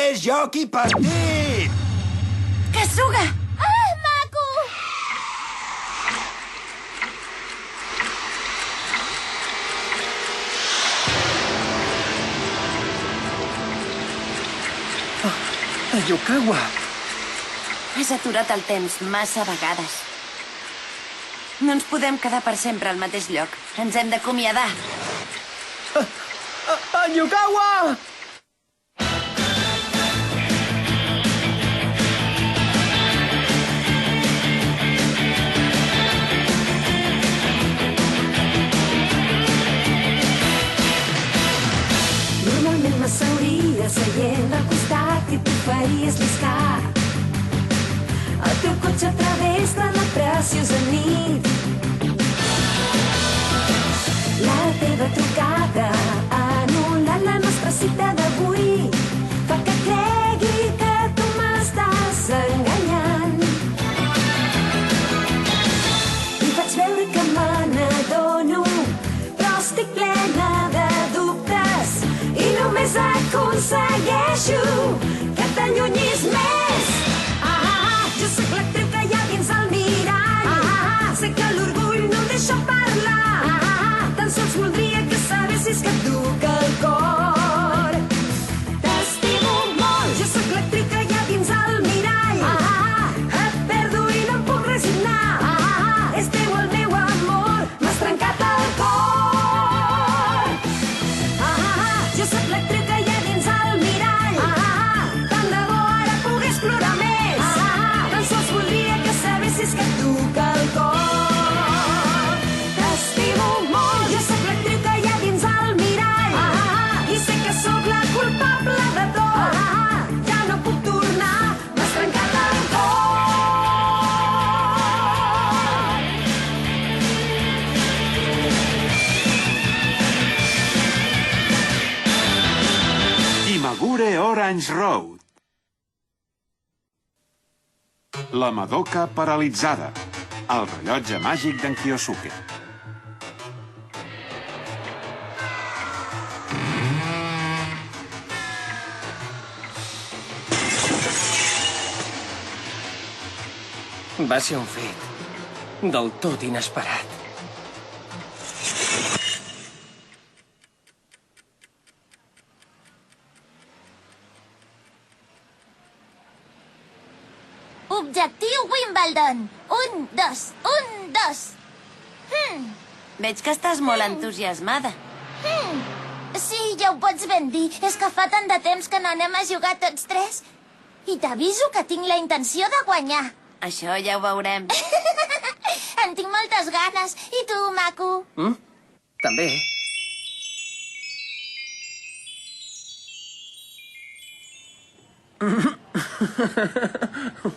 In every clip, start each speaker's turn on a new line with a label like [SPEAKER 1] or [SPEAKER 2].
[SPEAKER 1] És joc i partit!
[SPEAKER 2] Kasuga!
[SPEAKER 3] Ah, maco!
[SPEAKER 4] Yukawa!
[SPEAKER 2] Has aturat el temps massa vegades. No ens podem quedar per sempre al mateix lloc. Ens hem d'acomiadar.
[SPEAKER 4] Yukawa!
[SPEAKER 5] Normalment m'asseuries seient al costat i tu faries l'escar. El teu cotxe a través de la preciosa nit. La teva trucada anul·la la nostra cita d'avui. Fa que cregui que tu m'estàs enganyant. I faig veure que me n'adono, però estic plena de dubtes i només aconsegueixo que t'allunyis més. Jo sóc l'actriu que hi ha dins el mirall. Sé que l'orgull no em deixa parlar. Tan sols voldria que sabessis que et duc el cor. T'estimo molt. Jo sóc l'actriu que hi ha dins el mirall. Et perdo i no em puc resignar. És teu el meu amor. M'has trencat el cor. Jo sóc l'actriu que hi ha dins el mirall. Tant de bo ara pogués plorar més. Tan sols voldria que sabessis que et duc el cor. T'estimo molt. Jo sóc l'actriu que hi ha dins el mirall. I sé que sóc la culpable de tot. Ja no puc tornar. M'has trencat el cor.
[SPEAKER 1] Imagure Orange Road. La Madoka paralitzada. El rellotge màgic d'en Kyosuke.
[SPEAKER 4] Va ser un fet del tot inesperat.
[SPEAKER 3] Objectiu Wimbledon. 1, 2, 1, 2.
[SPEAKER 2] Veig que estàs molt entusiasmada.
[SPEAKER 3] Sí, ja ho pots ben dir. És que fa tant de temps que no anem a jugar tots tres. I t'aviso que tinc la intenció de guanyar.
[SPEAKER 2] Això ja ho veurem.
[SPEAKER 3] En tinc moltes ganes. I tu, maco?
[SPEAKER 4] També.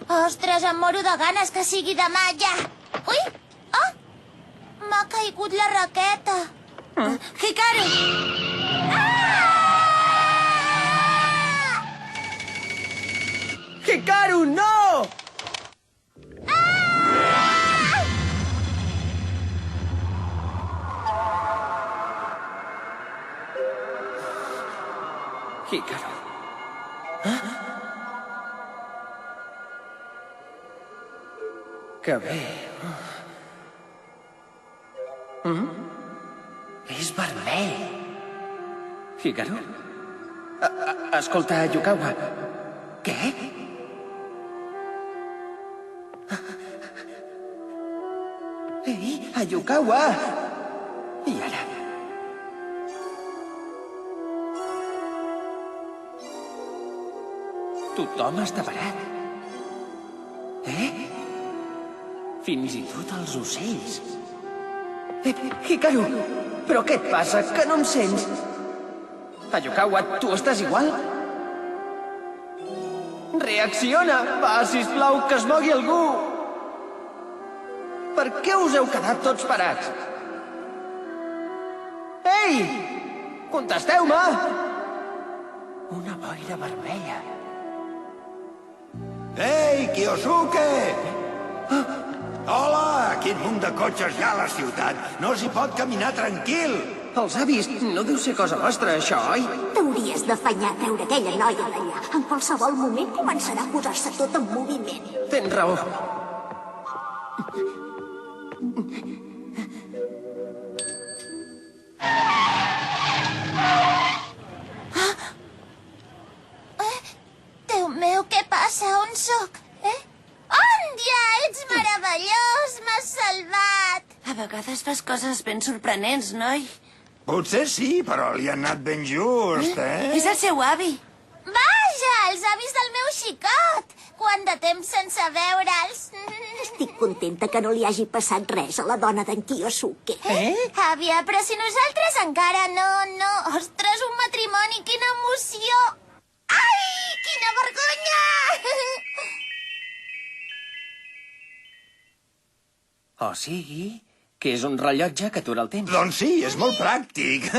[SPEAKER 3] Ostres, em moro de ganes que sigui demà ja. Ui! Oh! M'ha caigut la raqueta.
[SPEAKER 2] Hikaru!
[SPEAKER 4] Hikaru, no! Hikaru. Que bé. És vermell. Hikaru? Escolta, Yukawa. Què? Ei, a Yukawa! I ara? Tothom està parat. Fins i tot els ocells. Hikaru, però què et passa? Que no em sents? Ayukawa, tu estàs igual? Reacciona! Va, sisplau, que es mogui algú! Per què us heu quedat tots parats? Ei! Contesteu-me! Una boira vermella.
[SPEAKER 1] Ei, Kyosuke! Hola! Quin munt de cotxes hi ha a la ciutat! No s'hi pot caminar tranquil!
[SPEAKER 4] Els avis, no deu ser cosa vostra, això, oi?
[SPEAKER 5] T'hauries d'afanyar a treure aquella noia d'allà. En qualsevol moment començarà a posar-se tot en moviment.
[SPEAKER 4] Tens raó.
[SPEAKER 3] Déu meu, què passa? On sóc? Òndia, ets meravellós! M'has salvat!
[SPEAKER 2] A vegades fas coses ben sorprenents, noi.
[SPEAKER 6] Potser sí, però li ha anat ben just,
[SPEAKER 2] És el seu avi.
[SPEAKER 3] Vaja, els avis del meu xicot! Quant de temps sense veure'ls!
[SPEAKER 5] Estic contenta que no li hagi passat res a la dona d'en Kiyosuke.
[SPEAKER 3] Àvia, però si nosaltres encara no... Ostres, un matrimoni, quina emoció! Ai, quina vergonya!
[SPEAKER 4] O sigui, que és un rellotge que atura el temps.
[SPEAKER 6] Doncs sí, és molt pràctic.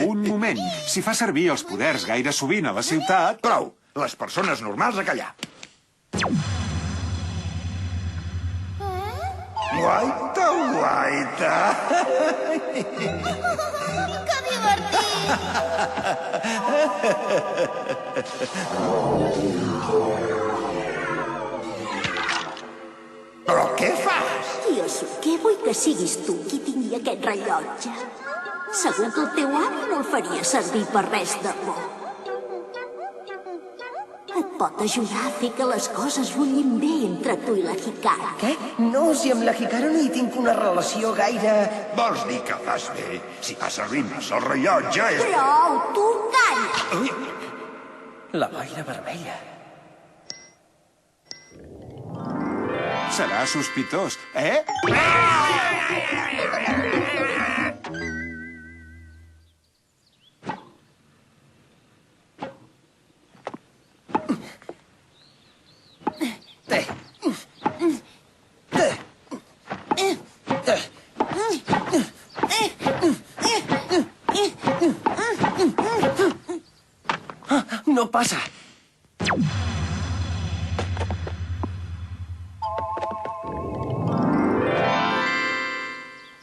[SPEAKER 1] Un moment. Si fa servir els poders gaire sovint a la ciutat...
[SPEAKER 6] Prou, les persones normals a callar. Guaita, guaita.
[SPEAKER 3] Que divertit!
[SPEAKER 6] Però què fas?
[SPEAKER 5] Kiyosuke, vull que siguis tu qui tingui aquest rellotge. Segur que el teu avi no el faria servir per res de bo. Et pot ajudar a fer que les coses bullin bé entre tu i la Hikaru.
[SPEAKER 4] Què? No, si amb la Hikaru no hi tinc una relació gaire...
[SPEAKER 6] Vols dir que fas bé? Si fa servir massa el rellotge és...
[SPEAKER 5] Prou, tu calla!
[SPEAKER 4] La boira vermella.
[SPEAKER 1] Serà sospitós, eh?
[SPEAKER 4] No passa.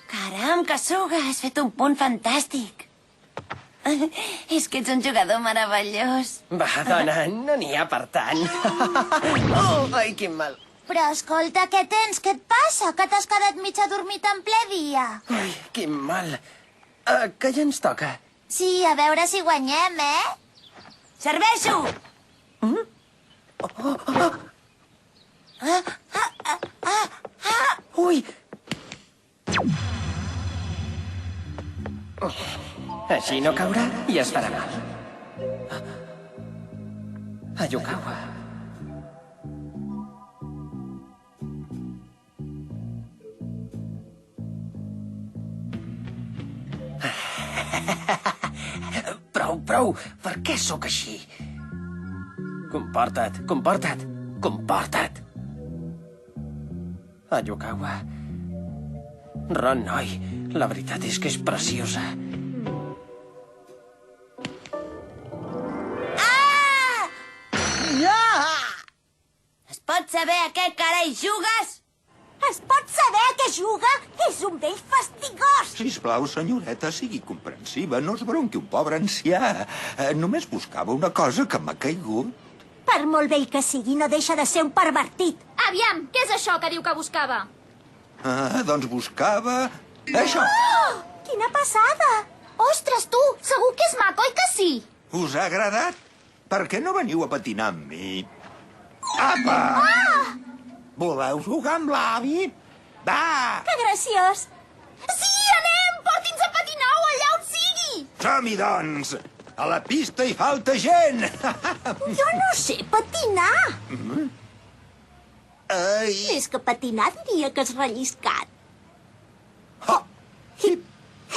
[SPEAKER 2] Caram, Kasuga, has fet un punt fantàstic. És que ets un jugador meravellós.
[SPEAKER 4] Va, dona, no n'hi ha per tant. Oh, ai, quin mal.
[SPEAKER 3] Però escolta, què tens? Què et passa? Que t'has quedat mig adormit en ple dia?
[SPEAKER 4] Ai, quin mal. Que ja ens toca.
[SPEAKER 3] Sí, a veure si guanyem,
[SPEAKER 2] Serveixo!
[SPEAKER 4] Ui! Així no caurà i es farà mal. Ayukawa. Prou. Per què sóc així? Comporta't. Ayukawa. Ron, noi, la veritat és que és preciosa.
[SPEAKER 2] Es pot saber a què carai jugues?
[SPEAKER 5] Es pot saber a què juga? És un vell fastigós!
[SPEAKER 6] Sisplau, senyoreta, sigui comprensiva. No es bronqui un pobre ancià. Només buscava una cosa que m'ha caigut.
[SPEAKER 5] Per molt vell que sigui, no deixa de ser un pervertit.
[SPEAKER 7] Aviam, què és això que diu que buscava?
[SPEAKER 6] Doncs buscava... això.
[SPEAKER 5] Oh! Quina passada!
[SPEAKER 7] Ostres, tu! Segur que és maco, oi que sí?
[SPEAKER 6] Us ha agradat? Per què no veniu a patinar amb mi? Apa! Voleu jugar amb l'avi? Va!
[SPEAKER 5] Que graciós!
[SPEAKER 7] Sí, anem! Porti'ns a patinar o allà on sigui!
[SPEAKER 6] Som-hi, doncs! A la pista hi falta gent!
[SPEAKER 5] Jo no sé patinar.
[SPEAKER 6] Ai!
[SPEAKER 5] Més que patinar diria que has relliscat.
[SPEAKER 6] Hop! Hip!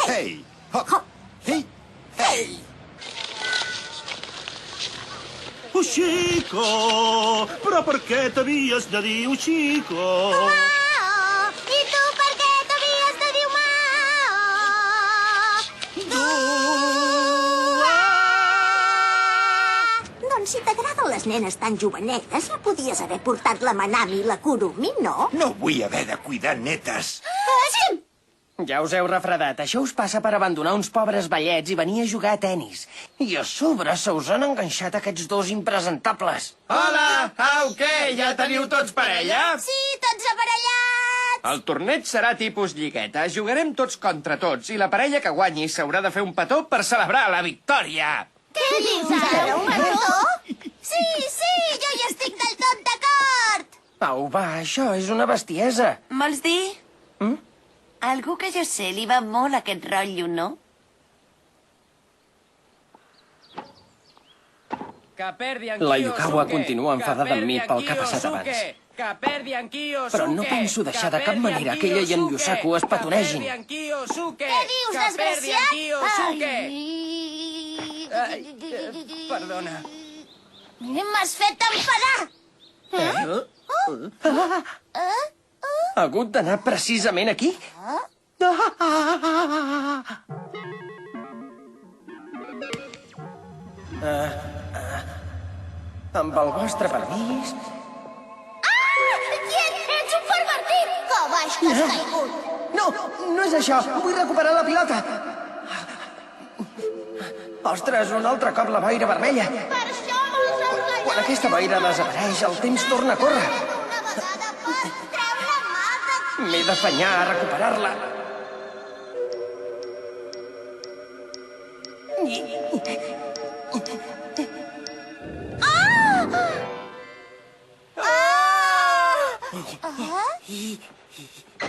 [SPEAKER 6] Hei! Hop! Hei! Hei!
[SPEAKER 8] Chico! Però per què t'havies de dir Chico?
[SPEAKER 3] Mao! I tu per què t'havies de dir
[SPEAKER 5] Doncs si t'agraden les nenes tan jovenetes, ja podies haver portat la Manami i la Kurumi, no?
[SPEAKER 6] No vull haver de cuidar netes.
[SPEAKER 3] Sí!
[SPEAKER 4] Ja us heu refredat. Això us passa per abandonar uns pobres ballets i venir a jugar a tennis. I a sobre se us han enganxat aquests dos impresentables.
[SPEAKER 9] Hola! Au, què? Ja teniu tots parella?
[SPEAKER 3] Sí, tots aparellats!
[SPEAKER 9] El torneig serà tipus lligueta. Jugarem tots contra tots i la parella que guanyi s'haurà de fer un petó per celebrar la victòria.
[SPEAKER 3] Què dius ara, un petó? Sí, jo hi estic del tot d'acord!
[SPEAKER 4] Au, va, això és una bestiesa.
[SPEAKER 2] Vols dir? Algú que jo sé li va molt aquest rotllo, no?
[SPEAKER 4] La Yukawa continua enfadada amb mi pel que ha passat abans. Però no penso deixar de cap manera que ella i en Yusaku es petonegin.
[SPEAKER 3] Què dius, desgraciat?
[SPEAKER 4] Perdona.
[SPEAKER 3] M'has fet enfadar!
[SPEAKER 4] Ha hagut d'anar precisament aquí? Amb el vostre permís...
[SPEAKER 3] Quiet! Ets un pervertit! Que baix que has caigut!
[SPEAKER 4] No, no és això. Vull recuperar la pilota. Ostres, un altre cop la boira vermella.
[SPEAKER 3] Per això vols enganyar!
[SPEAKER 4] Quan aquesta boira desapareix, el temps torna a córrer.
[SPEAKER 3] Una vegada pas, treu la mà de...
[SPEAKER 4] M'he d'afanyar a recuperar-la.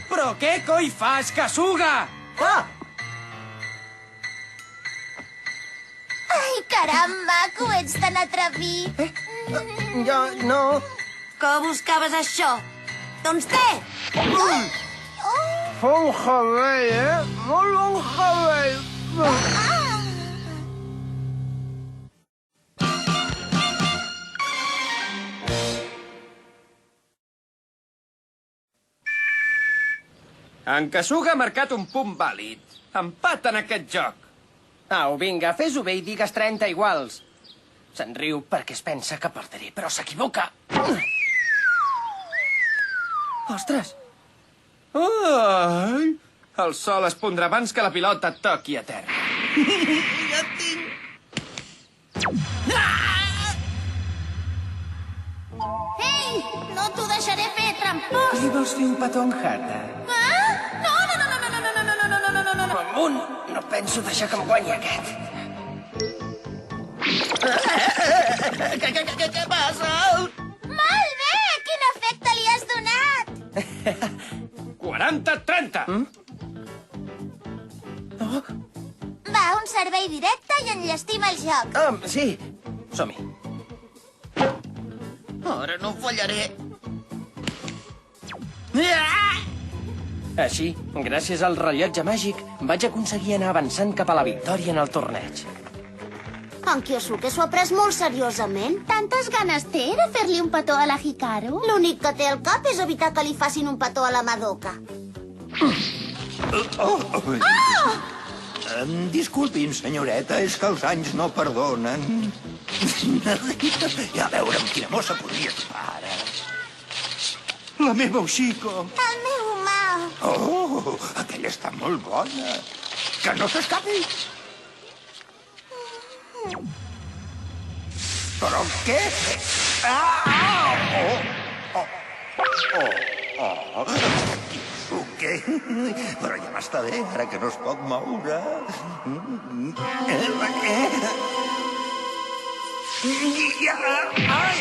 [SPEAKER 9] Però què coi fas, Kasuga?
[SPEAKER 3] Ai, caram, maco, ets tan atrevit!
[SPEAKER 4] Jo no...
[SPEAKER 2] Que buscaves això? Doncs té!
[SPEAKER 4] Bon Hawaii, Molt bon Hawaii.
[SPEAKER 9] En Kasuga ha marcat un punt vàlid. Empat en aquest joc.
[SPEAKER 4] Au, vinga, fes-ho bé i digues 30 iguals. Se'n riu perquè es pensa que perdré, però s'equivoca. Ostres!
[SPEAKER 9] Ai! El sol es pondrà abans que la pilota et toqui a terra.
[SPEAKER 6] Ja tinc...
[SPEAKER 3] Ei, no t'ho deixaré fer, trampós!
[SPEAKER 4] Li vols fer un petó en Hata?
[SPEAKER 3] Ah? No!
[SPEAKER 4] Amunt! No penso deixar que em guanyi aquest.
[SPEAKER 6] Què passa?
[SPEAKER 3] Molt bé! Quin efecte li has donat!
[SPEAKER 9] 40-30!
[SPEAKER 3] Va, un servei directe i enllestim el joc.
[SPEAKER 4] Sí. Som-hi.
[SPEAKER 6] Ara no fallaré.
[SPEAKER 4] Així, gràcies al rellotge màgic, vaig aconseguir anar avançant cap a la victòria en el torneig.
[SPEAKER 7] En Kyosuke s'ho ha pres molt seriosament. Tantes ganes té de fer-li un petó a la Hikaru?
[SPEAKER 3] L'únic que té al cap és evitar que li facin un petó a la Madoka.
[SPEAKER 6] Disculpin, senyoreta, és que els anys no perdonen. Ja veurem quina mossa podria trobar ara. La meva Ushiko.
[SPEAKER 3] El meu humà.
[SPEAKER 6] Oh, aquella està molt bona. Que no s'escapi. Però què? Què? Però ja m'està bé, ara que no es pot moure. Ai!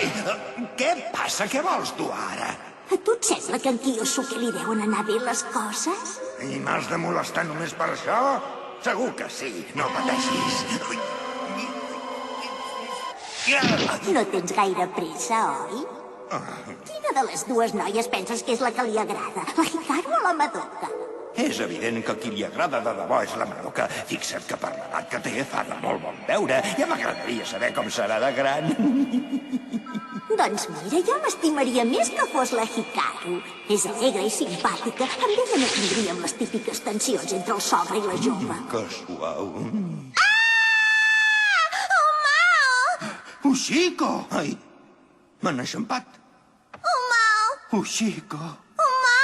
[SPEAKER 6] Què passa? Què vols tu ara?
[SPEAKER 7] A tu et sembla que en Kyosuke li deuen anar bé les coses?
[SPEAKER 6] I m'has de molestar només per això? Segur que sí, no pateixis.
[SPEAKER 7] No tens gaire pressa, oi? Quina de les dues noies penses que és la que li agrada? La Hikaru o la Madoka?
[SPEAKER 6] És evident que a qui li agrada de debò és la Madoka. Fixa't que per l'edat que té fa de molt bon veure. Ja m'agradaria saber com serà de gran.
[SPEAKER 7] Doncs mira, jo m'estimaria més que fos la Hikaru. És alegre i simpàtica. Amb ella no tindríem les típiques tensions entre el sogre i la jove.
[SPEAKER 6] Que suau.
[SPEAKER 3] Humà!
[SPEAKER 6] Ushiko! Ai, m'han eixampat.
[SPEAKER 3] Humà!
[SPEAKER 6] Ushiko!
[SPEAKER 3] Humà!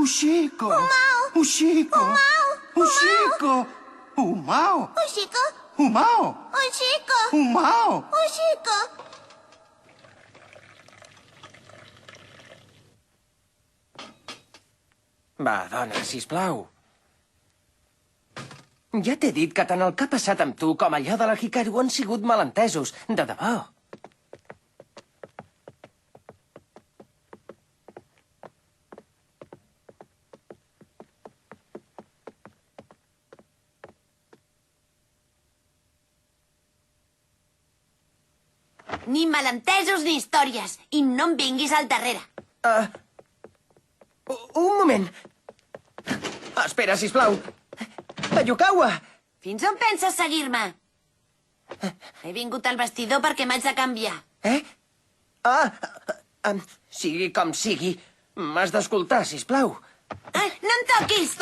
[SPEAKER 6] Ushiko!
[SPEAKER 3] Humà!
[SPEAKER 6] Ushiko!
[SPEAKER 3] Humà!
[SPEAKER 6] Ushiko! Umao!
[SPEAKER 3] Ushiko?
[SPEAKER 6] Umao!
[SPEAKER 3] Ushiko?
[SPEAKER 6] Umao!
[SPEAKER 3] Ushiko?
[SPEAKER 9] Va, dona, sisplau. Ja t'he dit que tant el que ha passat amb tu com allò de la Hikaru han sigut malentesos, de debò.
[SPEAKER 2] Ni malentesos ni històries. I no em vinguis al darrere.
[SPEAKER 9] Un moment. Espera, sisplau. Ayukawa!
[SPEAKER 2] Fins on penses seguir-me? He vingut al vestidor perquè m'haig de canviar.
[SPEAKER 9] Sigui com sigui, m'has d'escoltar, sisplau.
[SPEAKER 2] No em toquis!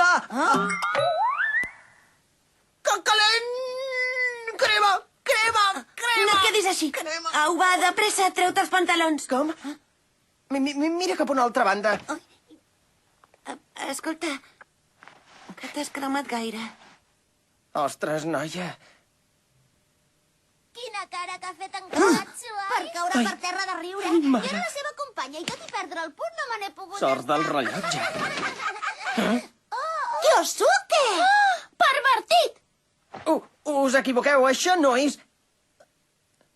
[SPEAKER 4] Que calent! Crema! Crema! Crema!
[SPEAKER 2] No et quedis així. Au, va, de pressa, treu-te els pantalons.
[SPEAKER 9] Com? Mira cap a una altra banda.
[SPEAKER 2] Escolta, que t'has cremat gaire.
[SPEAKER 9] Ostres, noia.
[SPEAKER 3] Quina cara que ha fet en Komatsu, per caure per terra de riure. Jo era la seva companya i tot i perdre el punt no me n'he pogut...
[SPEAKER 9] Sort del rellotge.
[SPEAKER 3] Kyosuke! Pervertit!
[SPEAKER 9] Us equivoqueu, això no és...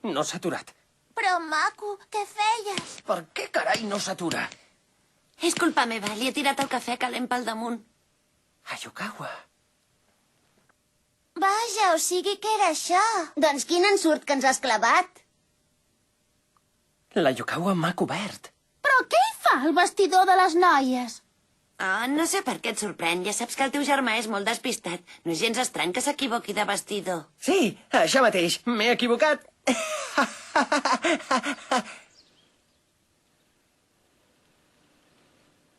[SPEAKER 9] No s'ha aturat.
[SPEAKER 3] Però, maco, què feies?
[SPEAKER 9] Per què carai no s'atura?
[SPEAKER 2] És culpa meva, li he tirat el cafè calent pel damunt.
[SPEAKER 9] Ayukawa.
[SPEAKER 3] Vaja, o sigui que era això. Doncs quin ensurt que ens has clavat.
[SPEAKER 9] L'Ayukawa m'ha cobert.
[SPEAKER 3] Però què hi fa el vestidor de les noies?
[SPEAKER 2] No sé per què et sorprèn. Ja saps que el teu germà és molt despistat. No és gens estrany que s'equivoqui de vestidor.
[SPEAKER 9] Sí, això mateix. M'he equivocat.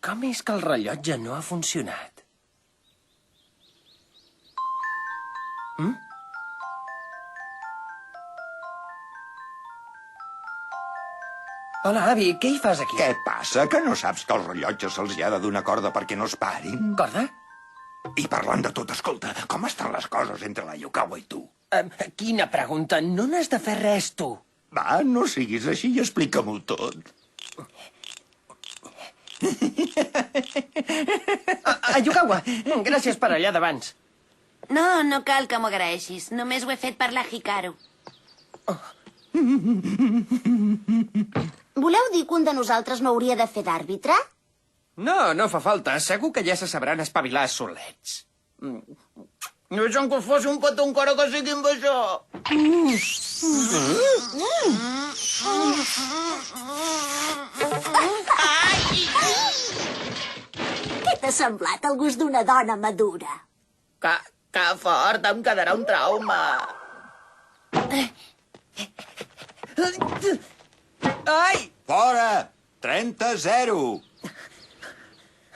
[SPEAKER 9] Com és que el rellotge no ha funcionat? Hola, avi, què hi fas aquí?
[SPEAKER 6] Què passa, que no saps que als rellotges se'ls hi ha de donar corda perquè no es parin?
[SPEAKER 9] Corda?
[SPEAKER 6] I parlant de tot, escolta, com estan les coses entre la Yukawa i tu?
[SPEAKER 9] Quina pregunta? No n'has de fer res, tu.
[SPEAKER 6] Va, no siguis així i explica-m'ho tot.
[SPEAKER 9] Ayukawa, gràcies per allà d'abans.
[SPEAKER 2] No cal que m'ho agraeixis. Només ho he fet per la Hikaru.
[SPEAKER 3] Voleu dir que un de nosaltres no hauria de fer d'àrbitre?
[SPEAKER 9] No fa falta. Segur que ja se sabran espavilar solets.
[SPEAKER 4] Deixa'm que us faci un petó encara que sigui amb això.
[SPEAKER 7] Què t'ha semblat el gust d'una dona madura?
[SPEAKER 4] Que fort, em quedarà un trauma.
[SPEAKER 9] Ai!
[SPEAKER 6] Fora! 30-0!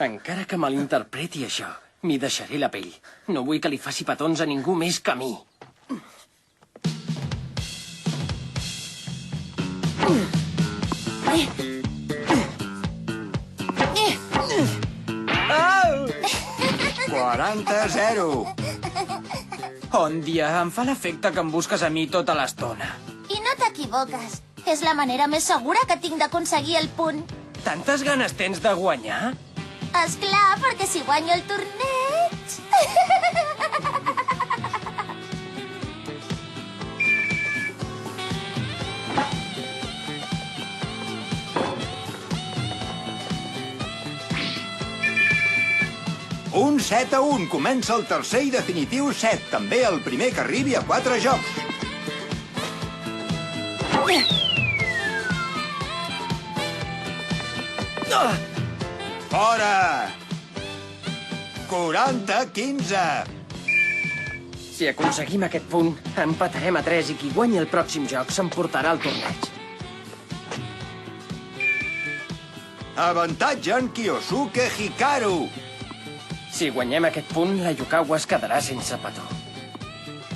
[SPEAKER 9] Encara que malinterpreti això, m'hi deixaré la pell. No vull que li faci petons a ningú més que a mi.
[SPEAKER 4] Au!
[SPEAKER 6] 40-0!
[SPEAKER 10] Òndia, em fa l'efecte que em busques a mi tota l'estona.
[SPEAKER 3] I no t'equivoques. És la manera més segura que tinc d'aconseguir el punt.
[SPEAKER 10] Tantes ganes tens de guanyar?
[SPEAKER 3] És clar, perquè si guanyo el torneig...
[SPEAKER 6] Un 7-1. Comença el tercer i definitiu set. També el primer que arribi a 4 jocs. Fora! 40-15.
[SPEAKER 9] Si aconseguim aquest punt, empatarem a 3 i qui guanyi el pròxim joc s'emportarà el torneig.
[SPEAKER 6] Avantatge en Kyosuke Hikaru.
[SPEAKER 9] Si guanyem aquest punt, la Yukawa es quedarà sense petó.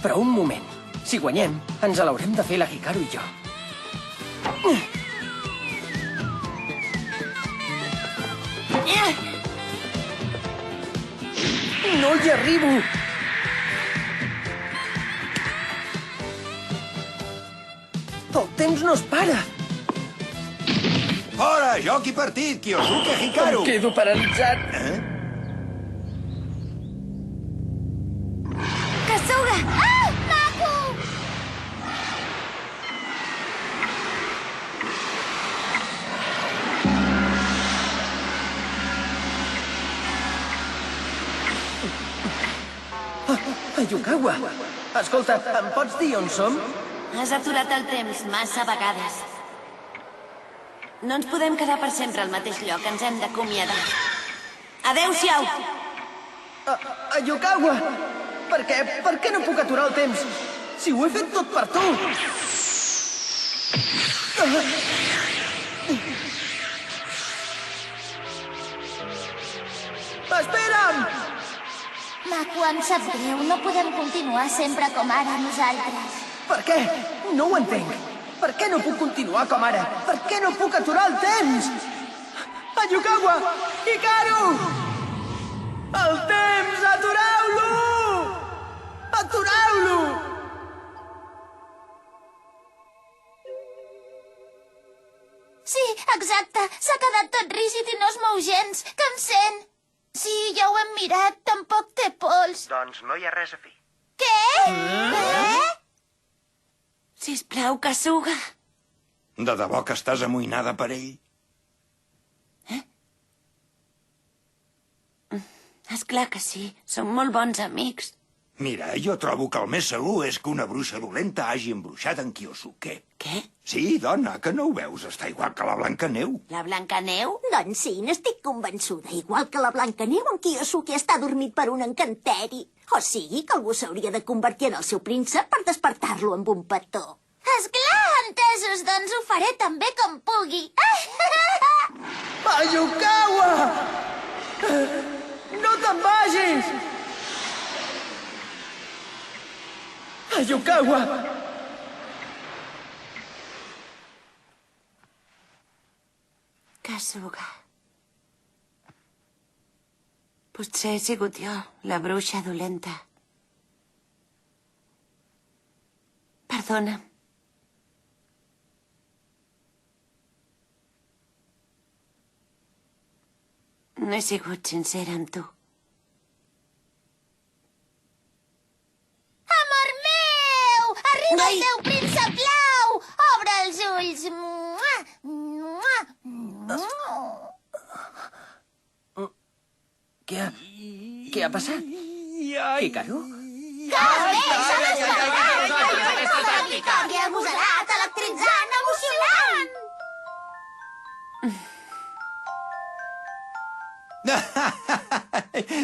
[SPEAKER 9] Però un moment. Si guanyem, ens l'haurem de fer la Hikaru i jo. No hi arribo!
[SPEAKER 4] El temps no es para.
[SPEAKER 6] Fora, joc i partit, Kyosuke Hikaru!
[SPEAKER 4] Em quedo paralitzat.
[SPEAKER 3] Kasuga! Ah, maco!
[SPEAKER 4] Ayukawa! Escolta, em pots dir on som?
[SPEAKER 2] Has aturat el temps massa vegades. No ens podem quedar per sempre al mateix lloc. Ens hem d'acomiadar. Adéu-siau!
[SPEAKER 4] Ayukawa! Per què no puc aturar el temps? Si ho he fet tot per tu! Espera'm!
[SPEAKER 3] Maco, em sap greu. No podem continuar sempre com ara nosaltres.
[SPEAKER 4] Per què? No ho entenc. Per què no puc continuar com ara? Per què no puc aturar el temps? Ayukawa! Hikaru! El temps! Atureu-lo! Atureu-lo!
[SPEAKER 3] Sí, exacte. S'ha quedat tot rígid i no es mou gens. Que em sent. Sí, ja ho hem mirat. Tampoc té pols.
[SPEAKER 11] Doncs no hi ha res a fer.
[SPEAKER 3] Què?
[SPEAKER 2] Sisplau, Kasuga.
[SPEAKER 6] De debò que estàs amoïnada per ell?
[SPEAKER 2] És clar que sí. Som molt bons amics.
[SPEAKER 6] Mira, jo trobo que el més segur és que una bruixa dolenta hagi embruixat en Kyosuke.
[SPEAKER 2] Què?
[SPEAKER 6] Sí, dona, que no ho veus? Està igual que la Blancaneu.
[SPEAKER 2] La Blancaneu?
[SPEAKER 7] Doncs sí, n'estic convençuda. Igual que la Blancaneu, en Kyosuke està dormit per un encanteri. O sigui que algú s'hauria de convertir en el seu príncep per despertar-lo amb un petó.
[SPEAKER 3] Esclar, entesos, doncs ho faré tan bé com pugui.
[SPEAKER 4] Ayukawa! No te'n vagis! Ayukawa!
[SPEAKER 2] Kasuga. Potser he sigut jo, la bruixa dolenta. Perdona'm. No he sigut sincera amb tu.
[SPEAKER 3] Amor meu! Arriba el teu príncep blau! Obre els ulls!
[SPEAKER 4] Què ha passat? Hikaru?
[SPEAKER 3] Que bé! S'ha despertat! Victòria agosarat, electritzant, emocionant!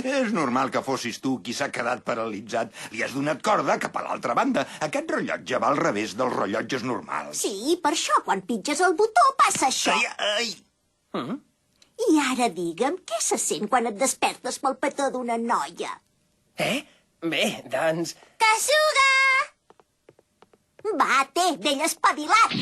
[SPEAKER 6] És normal que fossis tu qui s'ha quedat paralitzat. Li has donat corda cap a l'altra banda. Aquest rellotge va al revés dels rellotges normals.
[SPEAKER 7] Sí, per això, quan pitges el botó, passa això.
[SPEAKER 6] Ai.
[SPEAKER 7] I ara digue'm, què se sent quan et despertes pel petó d'una noia?
[SPEAKER 4] Bé, doncs...
[SPEAKER 3] Kasuga!
[SPEAKER 7] Va, té, vell espavilat!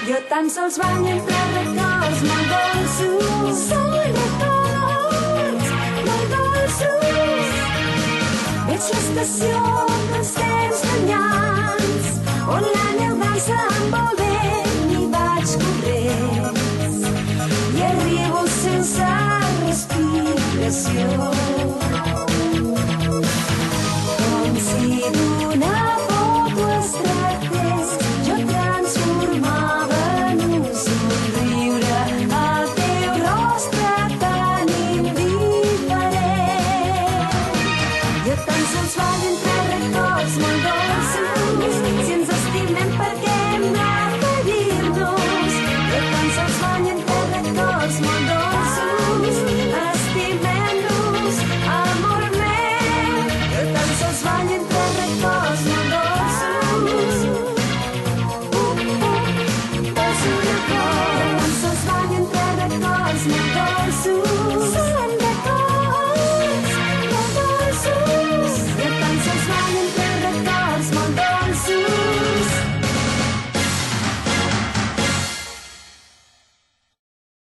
[SPEAKER 5] Jo tan sols banyo entre records molt dolços. Són records molt dolços. Veig l'estació